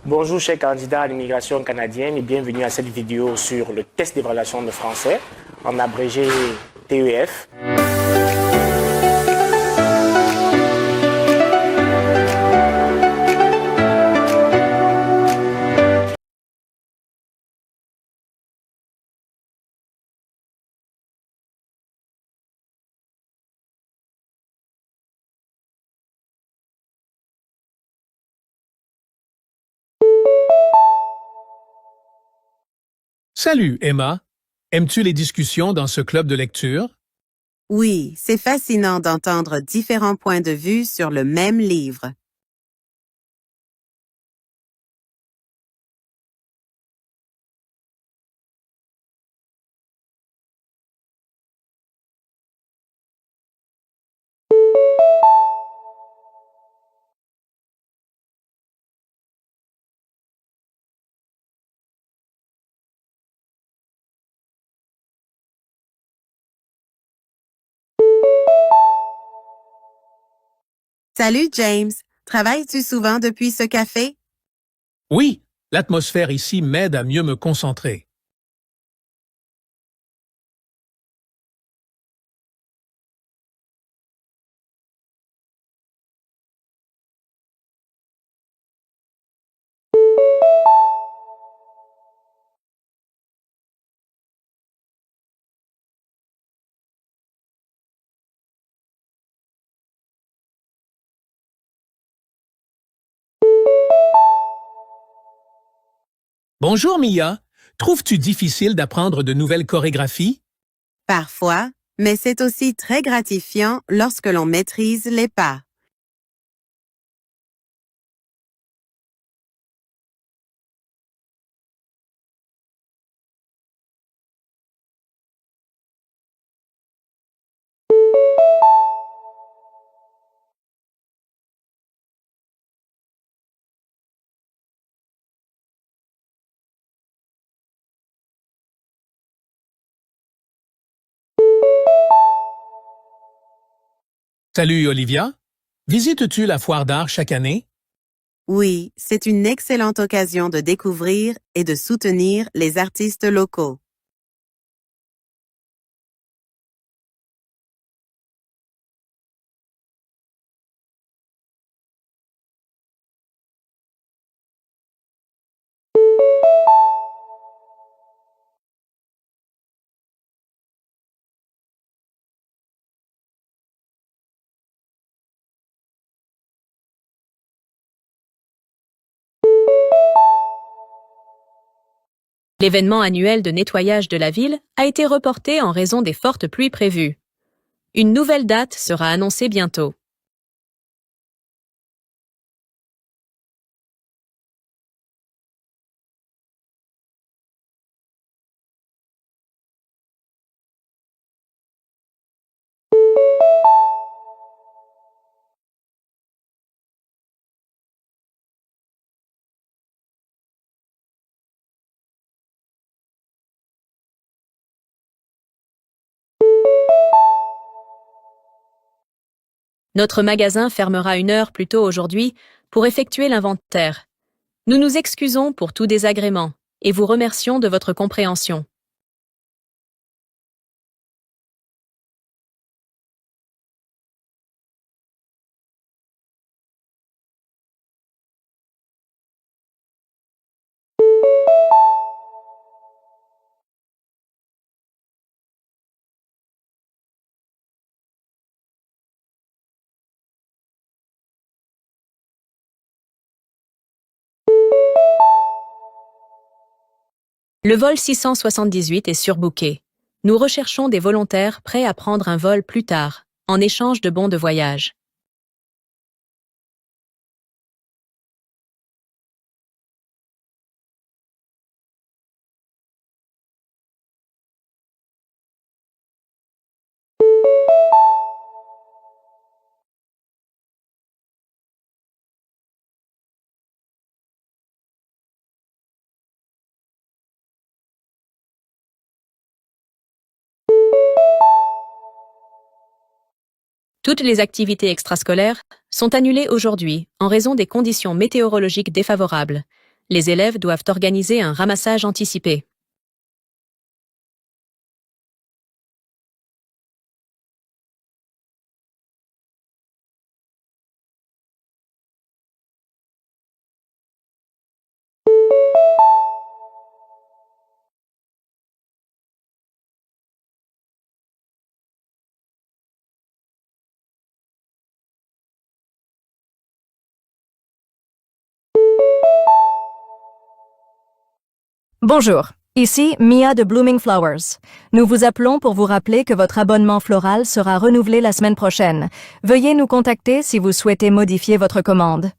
Bonjour chers candidats à l'immigration canadienne et bienvenue à cette vidéo sur le test d'évaluation de français, en abrégé TEF. Salut, Emma. Aimes-tu les discussions dans ce club de lecture? Oui, c'est fascinant d'entendre différents points de vue sur le même livre. Salut James, travailles-tu souvent depuis ce café? Oui, l'atmosphère ici m'aide à mieux me concentrer. Bonjour Mia. Trouves-tu difficile d'apprendre de nouvelles chorégraphies? Parfois, mais c'est aussi très gratifiant lorsque l'on maîtrise les pas. Salut Olivia. Visites-tu la foire d'art chaque année? Oui, c'est une excellente occasion de découvrir et de soutenir les artistes locaux. L'événement annuel de nettoyage de la ville a été reporté en raison des fortes pluies prévues. Une nouvelle date sera annoncée bientôt. Notre magasin fermera 1 heure plus tôt aujourd'hui pour effectuer l'inventaire. Nous nous excusons pour tout désagrément et vous remercions de votre compréhension. Le vol 678 est surbooké. Nous recherchons des volontaires prêts à prendre un vol plus tard, en échange de bons de voyage. Toutes les activités extrascolaires sont annulées aujourd'hui en raison des conditions météorologiques défavorables. les élèves doivent organiser un ramassage anticipé. Bonjour, ici Mia de Blooming Flowers. Nous vous appelons pour vous rappeler que votre abonnement floral sera renouvelé la semaine prochaine. Veuillez nous contacter si vous souhaitez modifier votre commande.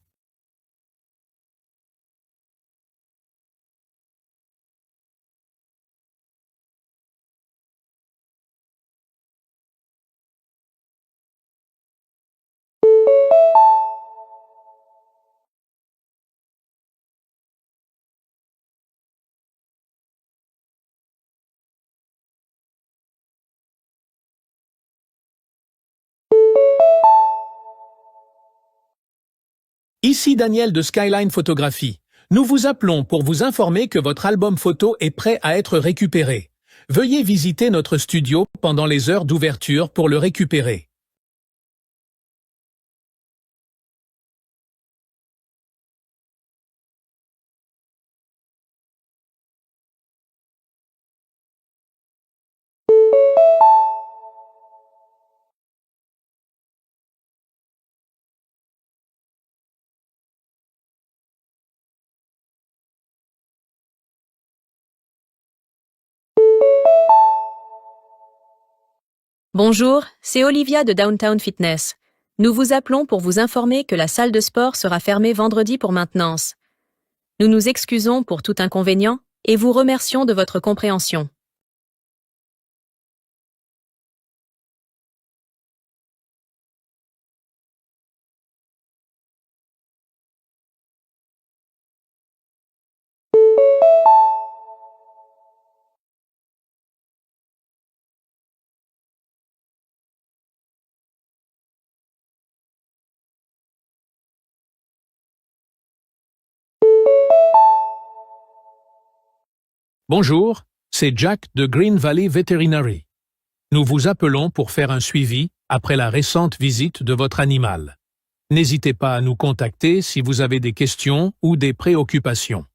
Ici Daniel de Skyline Photographie. Nous vous appelons pour vous informer que votre album photo est prêt à être récupéré. Veuillez visiter notre studio pendant les heures d'ouverture pour le récupérer. Bonjour, c'est Olivia de Downtown Fitness. Nous vous appelons pour vous informer que la salle de sport sera fermée vendredi pour maintenance. Nous nous excusons pour tout inconvénient et vous remercions de votre compréhension. Bonjour, c'est Jack de Green Valley Veterinary. Nous vous appelons pour faire un suivi après la récente visite de votre animal. N'hésitez pas à nous contacter si vous avez des questions ou des préoccupations.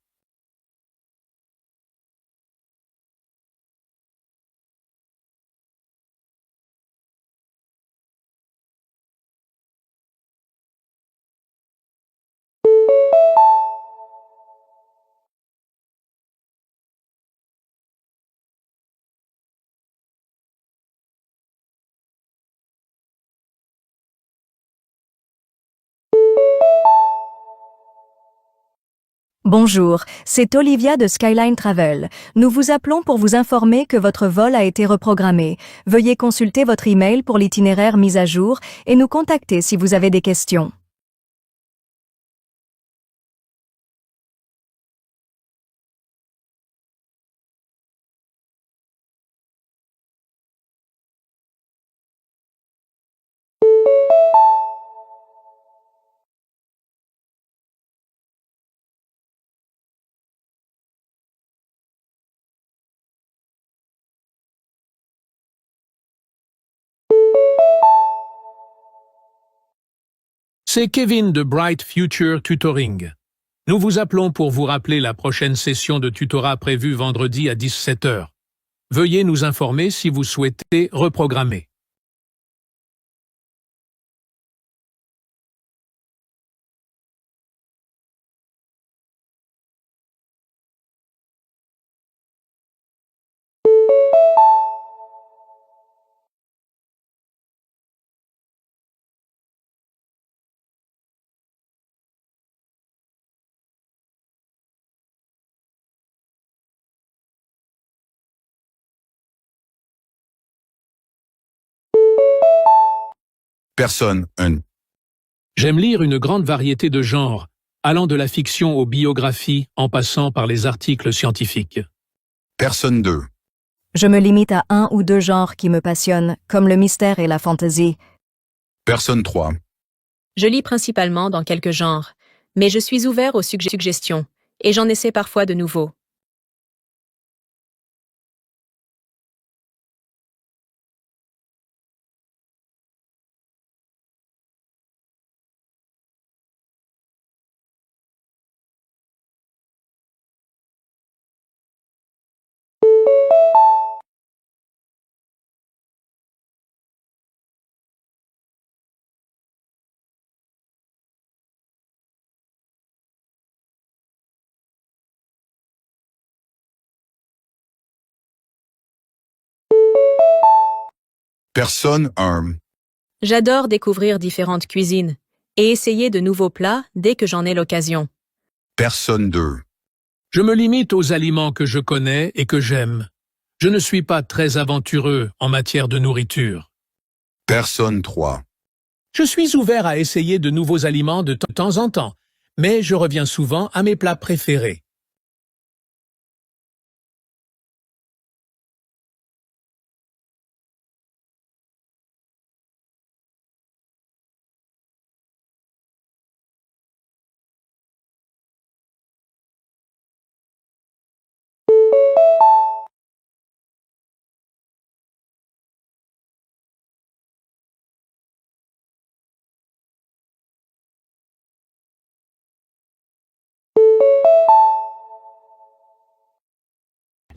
Bonjour, c'est Olivia de Skyline Travel. Nous vous appelons pour vous informer que votre vol a été reprogrammé. Veuillez consulter votre email pour l'itinéraire mis à jour et nous contacter si vous avez des questions. C'est Kevin de Bright Future Tutoring. Nous vous appelons pour vous rappeler la prochaine session de tutorat prévue vendredi à 17 h. Veuillez nous informer si vous souhaitez reprogrammer. Personne 1. J'aime lire une grande variété de genres, allant de la fiction aux biographies en passant par les articles scientifiques. Personne 2. Je me limite à un ou deux genres qui me passionnent, comme le mystère et la fantasy. Personne 3. Je lis principalement dans quelques genres, mais je suis ouvert aux suggestions. et j'en essaie parfois de nouveaux. Personne 1. J'adore découvrir différentes cuisines et essayer de nouveaux plats dès que j'en ai l'occasion. Personne 2. Je me limite aux aliments que je connais et que j'aime. Je ne suis pas très aventureux en matière de nourriture. Personne 3. Je suis ouvert à essayer de nouveaux aliments de temps en temps, mais je reviens souvent à mes plats préférés.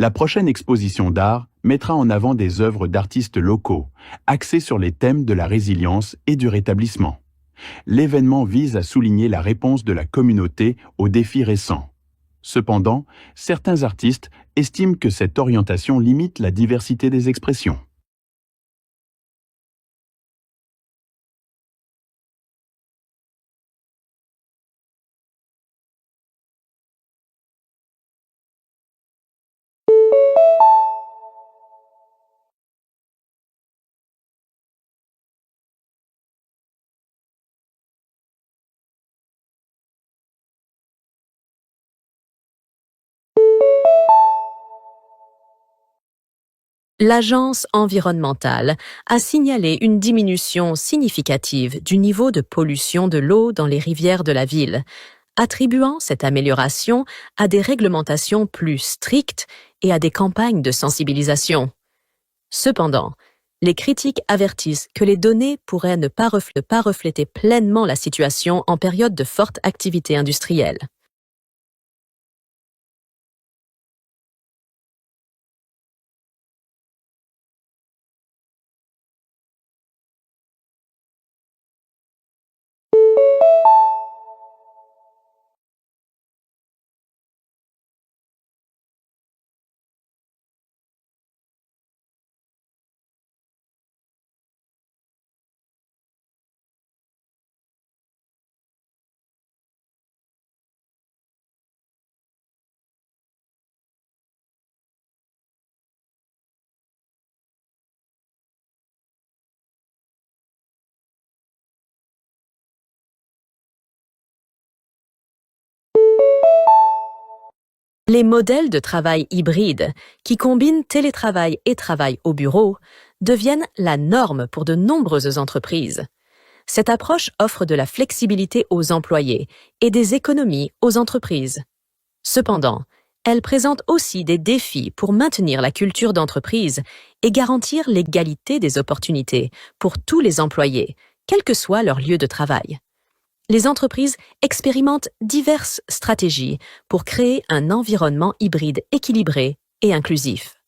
La prochaine exposition d'art mettra en avant des œuvres d'artistes locaux, axées sur les thèmes de la résilience et du rétablissement. L'événement vise à souligner la réponse de la communauté aux défis récents. Cependant, certains artistes estiment que cette orientation limite la diversité des expressions. L'agence environnementale a signalé une diminution significative du niveau de pollution de l'eau dans les rivières de la ville, attribuant cette amélioration à des réglementations plus strictes et à des campagnes de sensibilisation. Cependant, les critiques avertissent que les données pourraient ne pas refléter pleinement la situation en période de forte activité industrielle. Les modèles de travail hybride, qui combinent télétravail et travail au bureau, deviennent la norme pour de nombreuses entreprises. Cette approche offre de la flexibilité aux employés et des économies aux entreprises. Cependant, elle présente aussi des défis pour maintenir la culture d'entreprise et garantir l'égalité des opportunités pour tous les employés, quel que soit leur lieu de travail. Les entreprises expérimentent diverses stratégies pour créer un environnement hybride équilibré et inclusif.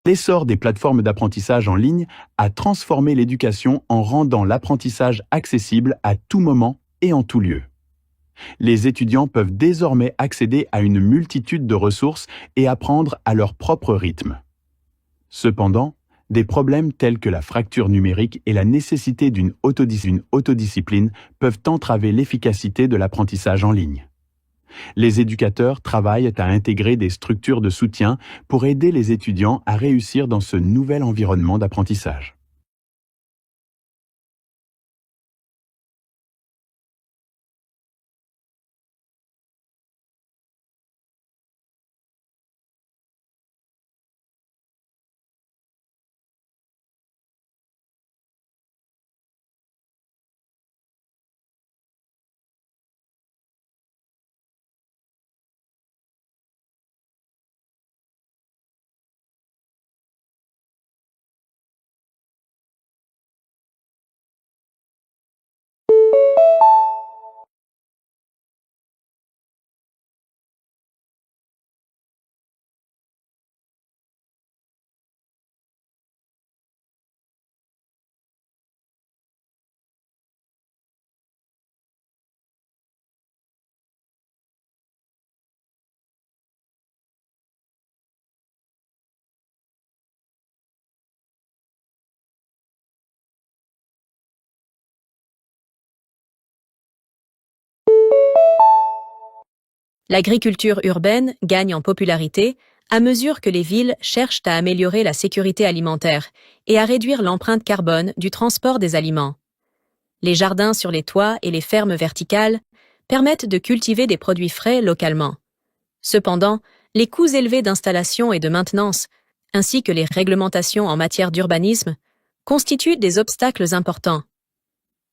L'essor des plateformes d'apprentissage en ligne a transformé l'éducation en rendant l'apprentissage accessible à tout moment et en tout lieu. Les étudiants peuvent désormais accéder à une multitude de ressources et apprendre à leur propre rythme. Cependant, des problèmes tels que la fracture numérique et la nécessité d'une autodiscipline peuvent entraver l'efficacité de l'apprentissage en ligne. Les éducateurs travaillent à intégrer des structures de soutien pour aider les étudiants à réussir dans ce nouvel environnement d'apprentissage. L'agriculture urbaine gagne en popularité à mesure que les villes cherchent à améliorer la sécurité alimentaire et à réduire l'empreinte carbone du transport des aliments. Les jardins sur les toits et les fermes verticales permettent de cultiver des produits frais localement. Cependant, les coûts élevés d'installation et de maintenance, ainsi que les réglementations en matière d'urbanisme, constituent des obstacles importants.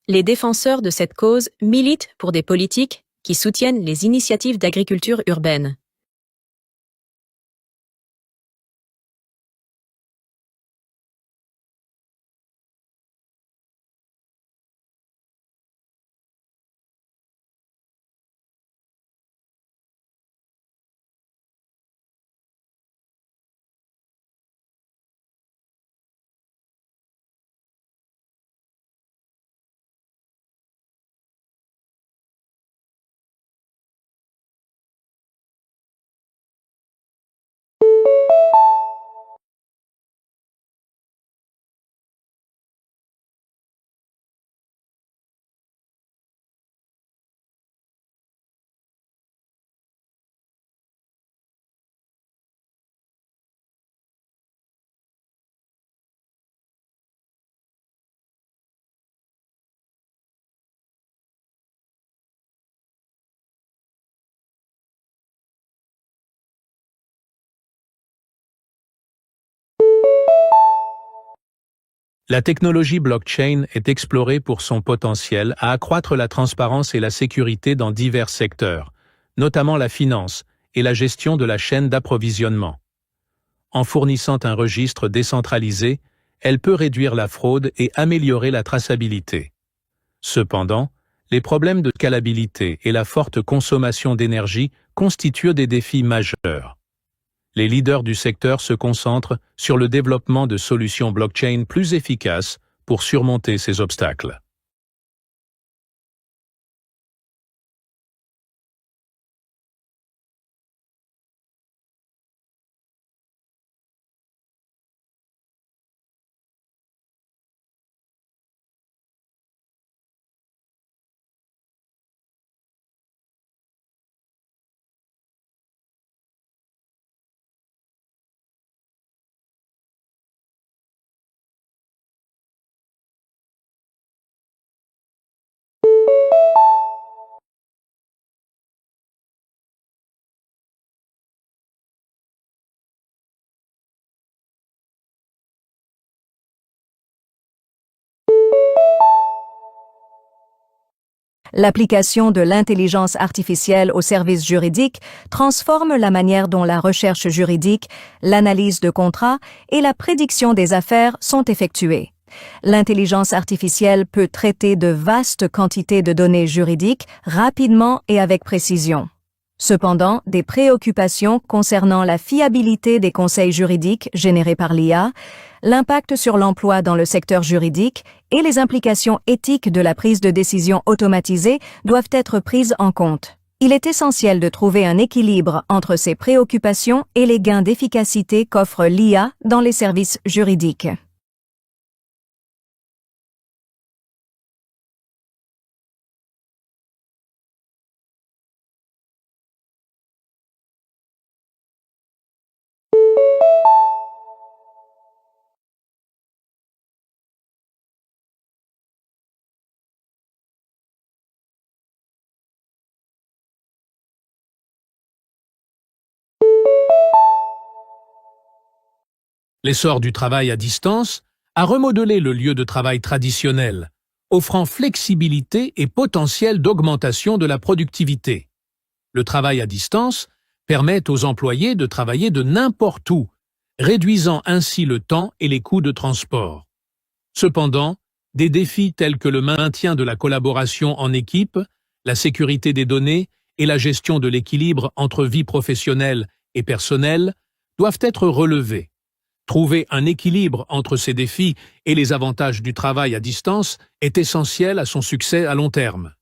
Les défenseurs de cette cause militent pour des politiques qui soutiennent les initiatives d'agriculture urbaine. La technologie blockchain est explorée pour son potentiel à accroître la transparence et la sécurité dans divers secteurs, notamment la finance et la gestion de la chaîne d'approvisionnement. En fournissant un registre décentralisé, elle peut réduire la fraude et améliorer la traçabilité. Cependant, les problèmes de scalabilité et la forte consommation d'énergie constituent des défis majeurs. Les leaders du secteur se concentrent sur le développement de solutions blockchain plus efficaces pour surmonter ces obstacles. L'application de l'intelligence artificielle au service juridique transforme la manière dont la recherche juridique, l'analyse de contrats et la prédiction des affaires sont effectuées. L'intelligence artificielle peut traiter de vastes quantités de données juridiques rapidement et avec précision. Cependant, des préoccupations concernant la fiabilité des conseils juridiques générés par l'IA, l'impact sur l'emploi dans le secteur juridique et les implications éthiques de la prise de décision automatisée doivent être prises en compte. Il est essentiel de trouver un équilibre entre ces préoccupations et les gains d'efficacité qu'offre l'IA dans les services juridiques. L'essor du travail à distance a remodelé le lieu de travail traditionnel, offrant flexibilité et potentiel d'augmentation de la productivité. Le travail à distance permet aux employés de travailler de n'importe où, réduisant ainsi le temps et les coûts de transport. Cependant, des défis tels que le maintien de la collaboration en équipe, la sécurité des données et la gestion de l'équilibre entre vie professionnelle et personnelle doivent être relevés. Trouver un équilibre entre ces défis et les avantages du travail à distance est essentiel à son succès à long terme.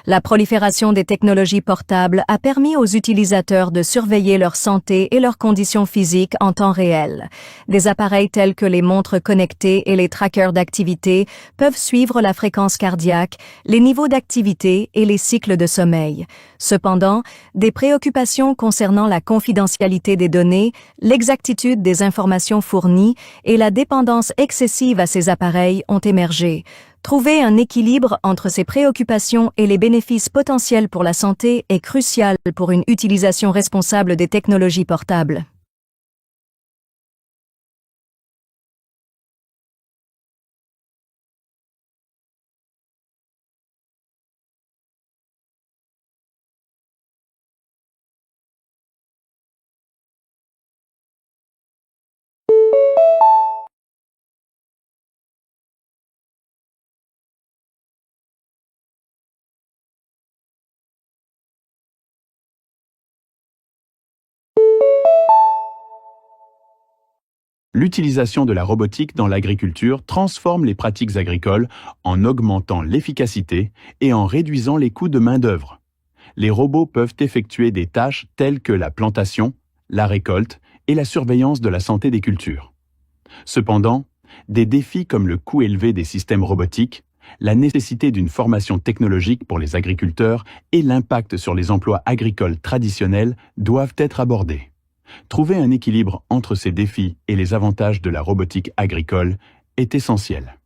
La prolifération des technologies portables a permis aux utilisateurs de surveiller leur santé et leurs conditions physiques en temps réel. Des appareils tels que les montres connectées et les trackers d'activité peuvent suivre la fréquence cardiaque, les niveaux d'activité et les cycles de sommeil. Cependant, des préoccupations concernant la confidentialité des données, l'exactitude des informations fournies et la dépendance excessive à ces appareils ont émergé. Trouver un équilibre entre ces préoccupations et les bénéfices potentiels pour la santé est crucial pour une utilisation responsable des technologies portables. L'utilisation de la robotique dans l'agriculture transforme les pratiques agricoles en augmentant l'efficacité et en réduisant les coûts de main-d'œuvre. Les robots peuvent effectuer des tâches telles que la plantation, la récolte et la surveillance de la santé des cultures. Cependant, des défis comme le coût élevé des systèmes robotiques, la nécessité d'une formation technologique pour les agriculteurs et l'impact sur les emplois agricoles traditionnels doivent être abordés. Trouver un équilibre entre ces défis et les avantages de la robotique agricole est essentiel.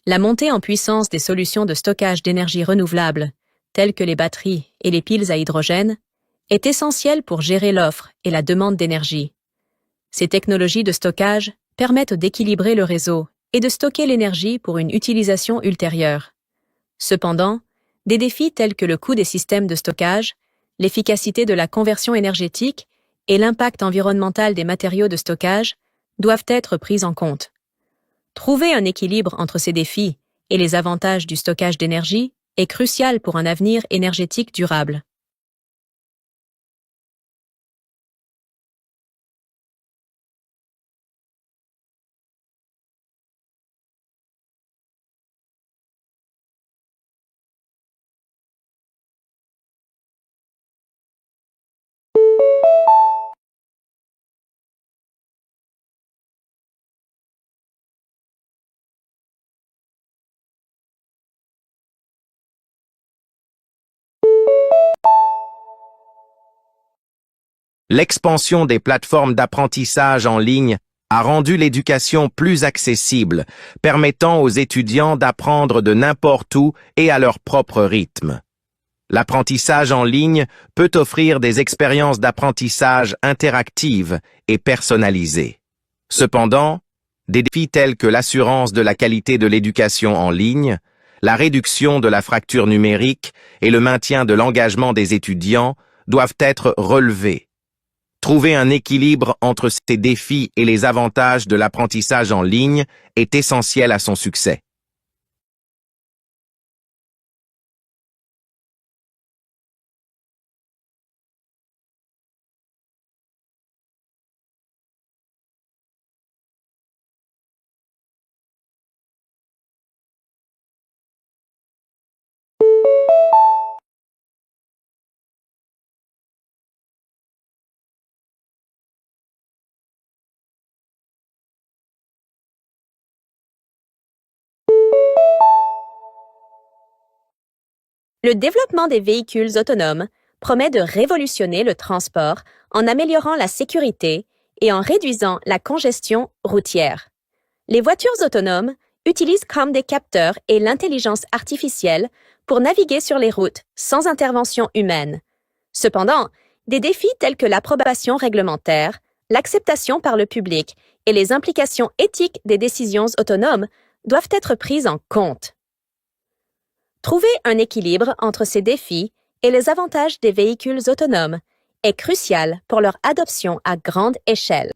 La montée en puissance des solutions de stockage d'énergie renouvelable, telles que les batteries et les piles à hydrogène, est essentielle pour gérer l'offre et la demande d'énergie. Ces technologies de stockage permettent d'équilibrer le réseau et de stocker l'énergie pour une utilisation ultérieure. Cependant, des défis tels que le coût des systèmes de stockage, l'efficacité de la conversion énergétique et l'impact environnemental des matériaux de stockage doivent être pris en compte. Trouver un équilibre entre ces défis et les avantages du stockage d'énergie est crucial pour un avenir énergétique durable. L'expansion des plateformes d'apprentissage en ligne a rendu l'éducation plus accessible, permettant aux étudiants d'apprendre de n'importe où et à leur propre rythme. L'apprentissage en ligne peut offrir des expériences d'apprentissage interactives et personnalisées. Cependant, des défis tels que l'assurance de la qualité de l'éducation en ligne, la réduction de la fracture numérique et le maintien de l'engagement des étudiants doivent être relevés. Trouver un équilibre entre ces défis et les avantages de l'apprentissage en ligne est essentiel à son succès. Le développement des véhicules autonomes promet de révolutionner le transport en améliorant la sécurité et en réduisant la congestion routière. Les voitures autonomes utilisent comme des capteurs et l'intelligence artificielle pour naviguer sur les routes sans intervention humaine. Cependant, des défis tels que l'approbation réglementaire, l'acceptation par le public et les implications éthiques des décisions autonomes doivent être pris en compte. Trouver un équilibre entre ces défis et les avantages des véhicules autonomes est crucial pour leur adoption à grande échelle.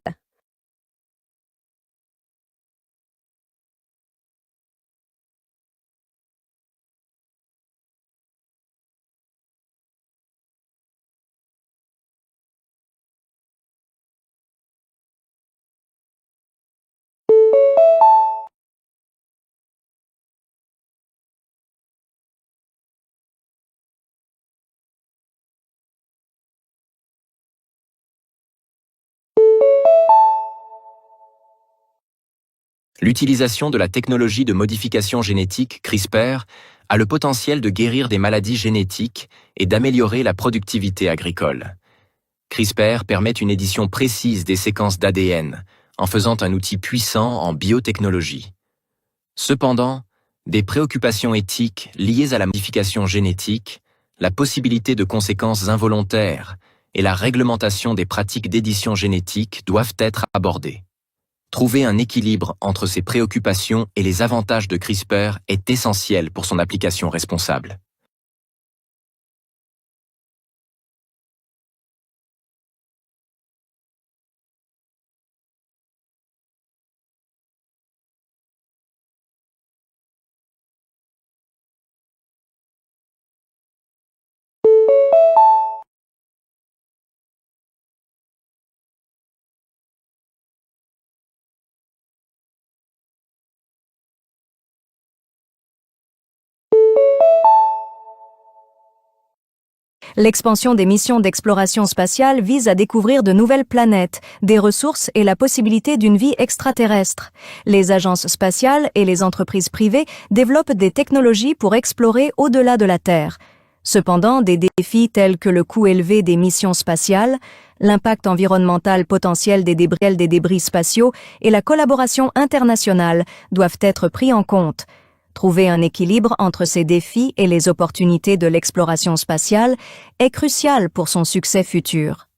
L'utilisation de la technologie de modification génétique CRISPR a le potentiel de guérir des maladies génétiques et d'améliorer la productivité agricole. CRISPR permet une édition précise des séquences d'ADN, en faisant un outil puissant en biotechnologie. Cependant, des préoccupations éthiques liées à la modification génétique, la possibilité de conséquences involontaires et la réglementation des pratiques d'édition génétique doivent être abordées. Trouver un équilibre entre ces préoccupations et les avantages de CRISPR est essentiel pour son application responsable. L'expansion des missions d'exploration spatiale vise à découvrir de nouvelles planètes, des ressources et la possibilité d'une vie extraterrestre. Les agences spatiales et les entreprises privées développent des technologies pour explorer au-delà de la Terre. Cependant, des défis tels que le coût élevé des missions spatiales, l'impact environnemental potentiel des débris spatiaux et la collaboration internationale doivent être pris en compte. Trouver un équilibre entre ces défis et les opportunités de l'exploration spatiale est crucial pour son succès futur.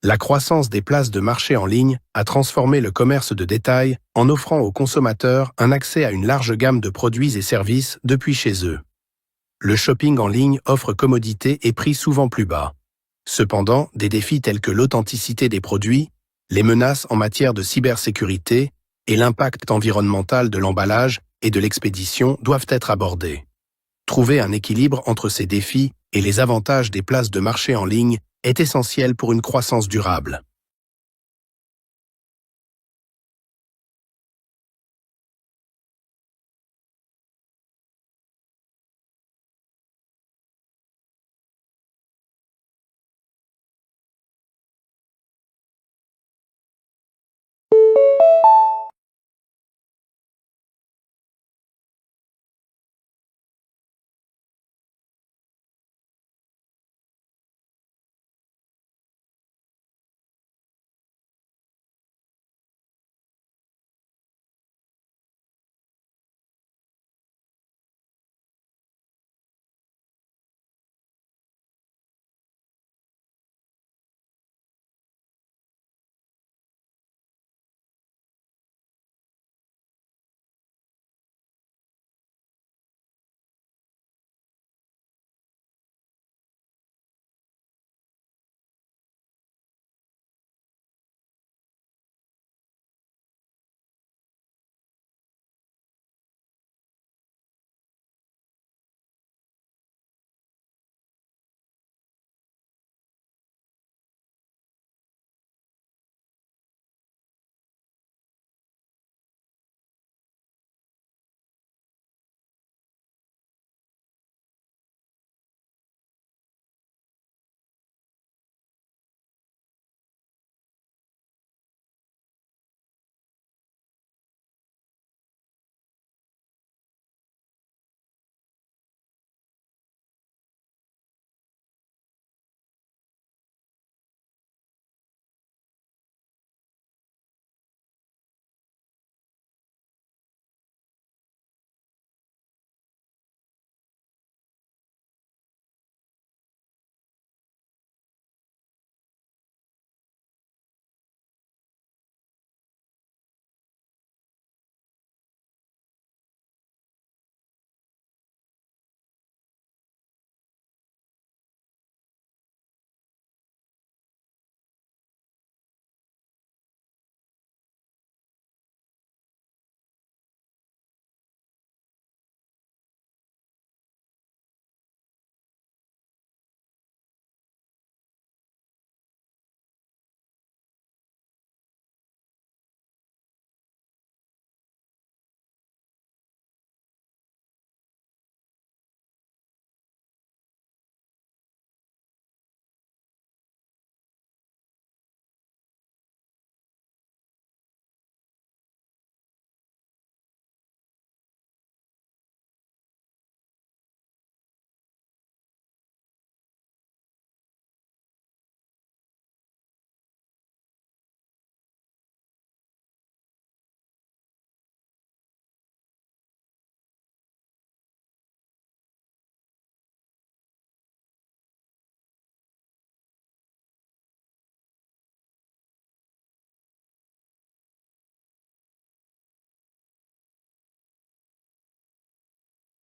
La croissance des places de marché en ligne a transformé le commerce de détail en offrant aux consommateurs un accès à une large gamme de produits et services depuis chez eux. Le shopping en ligne offre commodité et prix souvent plus bas. Cependant, des défis tels que l'authenticité des produits, les menaces en matière de cybersécurité et l'impact environnemental de l'emballage et de l'expédition doivent être abordés. Trouver un équilibre entre ces défis et les avantages des places de marché en ligne est essentiel pour une croissance durable.